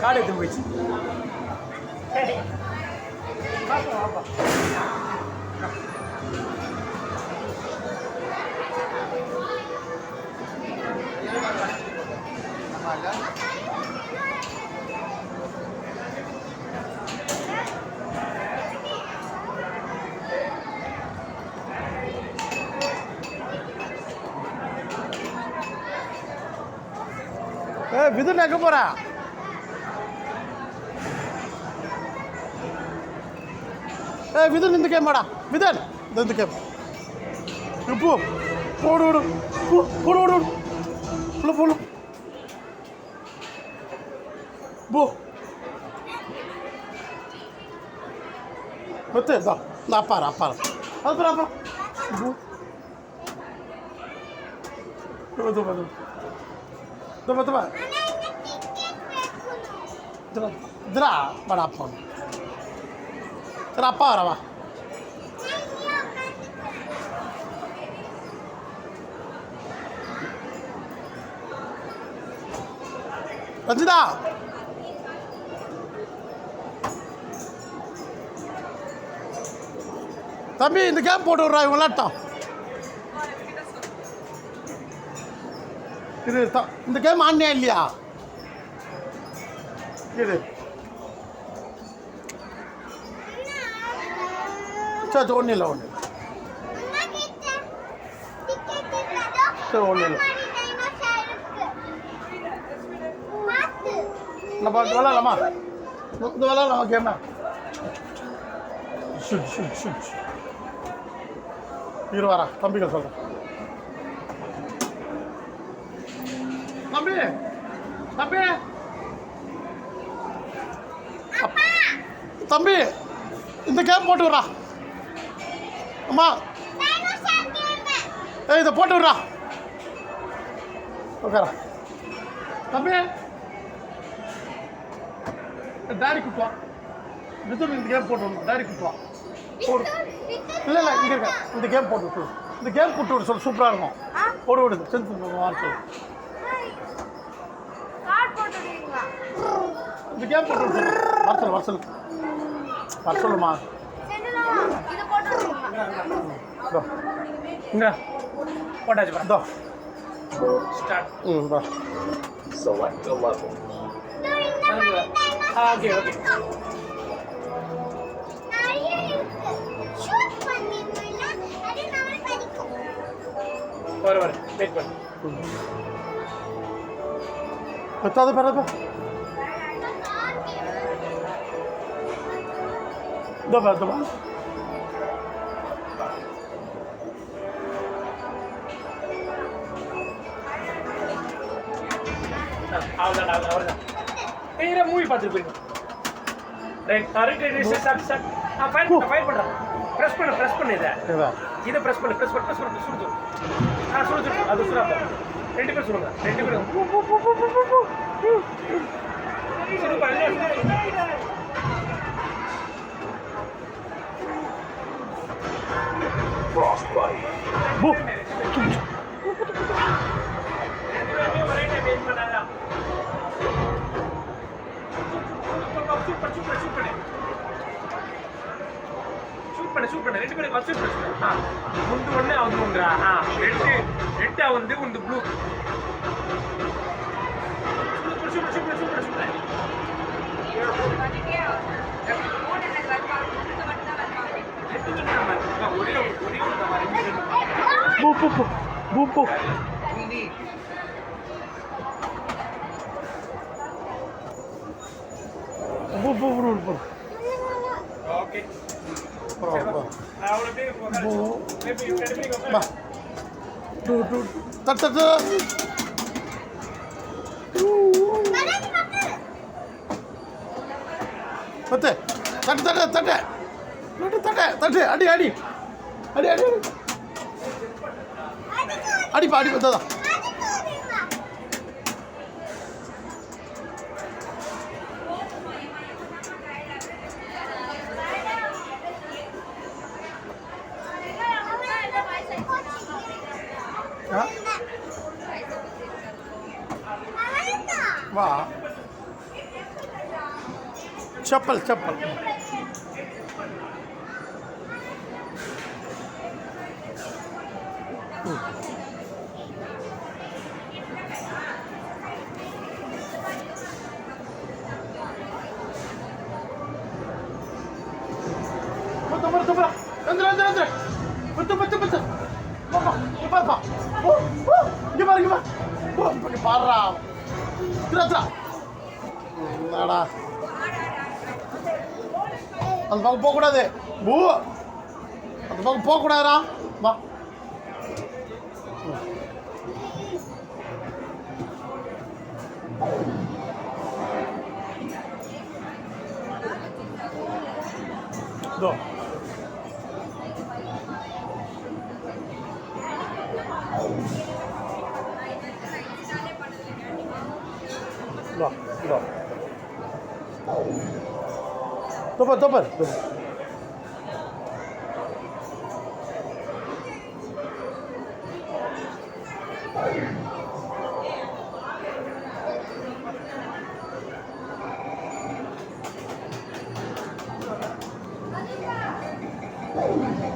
காடு எடுத்து போயிடுச்சு. விதுன் எங்கே போகிறா? விதுன் இந்த கேம் வாடா. விதுன் இந்த கேம் இப்போ போடு விடு போடு விடு விடு போடு போ பத்து இந்த அப்பாரு அப்பாரு அது பாரு அப்புறம் இதுரா வாடா அப்பா சரி அப்பா வரவா ரஞ்சிதா தம்பி இந்த கேம் போட்டு விட்றா இவங்க விளாட்டம் இது இந்த கேம் ஆன்லையா இல்லையா இது சரி ஒன்றும் இல்லை ஒன்று சரி ஒன்றும் இல்லை நம்ம விளாட்லாமா இந்த விளாட்லாமா கேமா இரு வரா தம்பிகள் சொல்கிறேன் தம்பி தம்பி தம்பி இந்த கேம் போட்டு விட்றா அம்மா இதை போட்டு விட்றா ஓகேரா தம்பி டாடி கூப்பிடுவா வித்து இந்த கேம் போட்டு விடணும் டாடி கூப்பிடுவா போடு இல்லை இல்லை இங்கே இருக்க இந்த கேம் போட்டு விட்டு இந்த கேம் போட்டு விடு சொல்லு சூப்பராக இருக்கும் போட்டு விடுது செஞ்சு வார்த்தை இந்த கேம் போட்டு விடு சொல்லு வர சொல்லுமா இங்கே போட்டாச்சு இதோ ஸ்டார்ட் வா Select a level. Okay okay வர வெயிட் பண்ணு பத்தாது பரது தபா தபா அவ்வளோதான் ஏய் மூவி பார்த்துட்டு போயிருங்க ரைட் ரைட் ஸ்டார்ட் ஃபைல் பண்ணுறேன் ப்ரெஸ் பண்ணு இதை ப்ரெஸ் பண்ணு சுடுது சுடுது அது சுடாப்ப ரெண்டு பேர் சொல்லுங்க ரெண்டு பேரும் Frostbite. சூப்பர் பண்ணு ரெண்டு பேரும் ஃபர்ஸ்ட் பண்ணு முந்து ஒண்ணே அது ஒன்றா ரெட்டா வந்து உண்டு ப்ளூ சூப்பர் பூ ஓகே தட்டு அடி அடி அடி அடி அடிப்பா அடி பார்த்தா வா चप्पल चप्पल betul Andra betul Papa cepat Pak gimana pakai parah Tra என்னடா அந்த பக்கம் போக கூடாது பூ அந்த பக்கம் போக கூடாதுடா வா दो लो लो तोपर Thank you.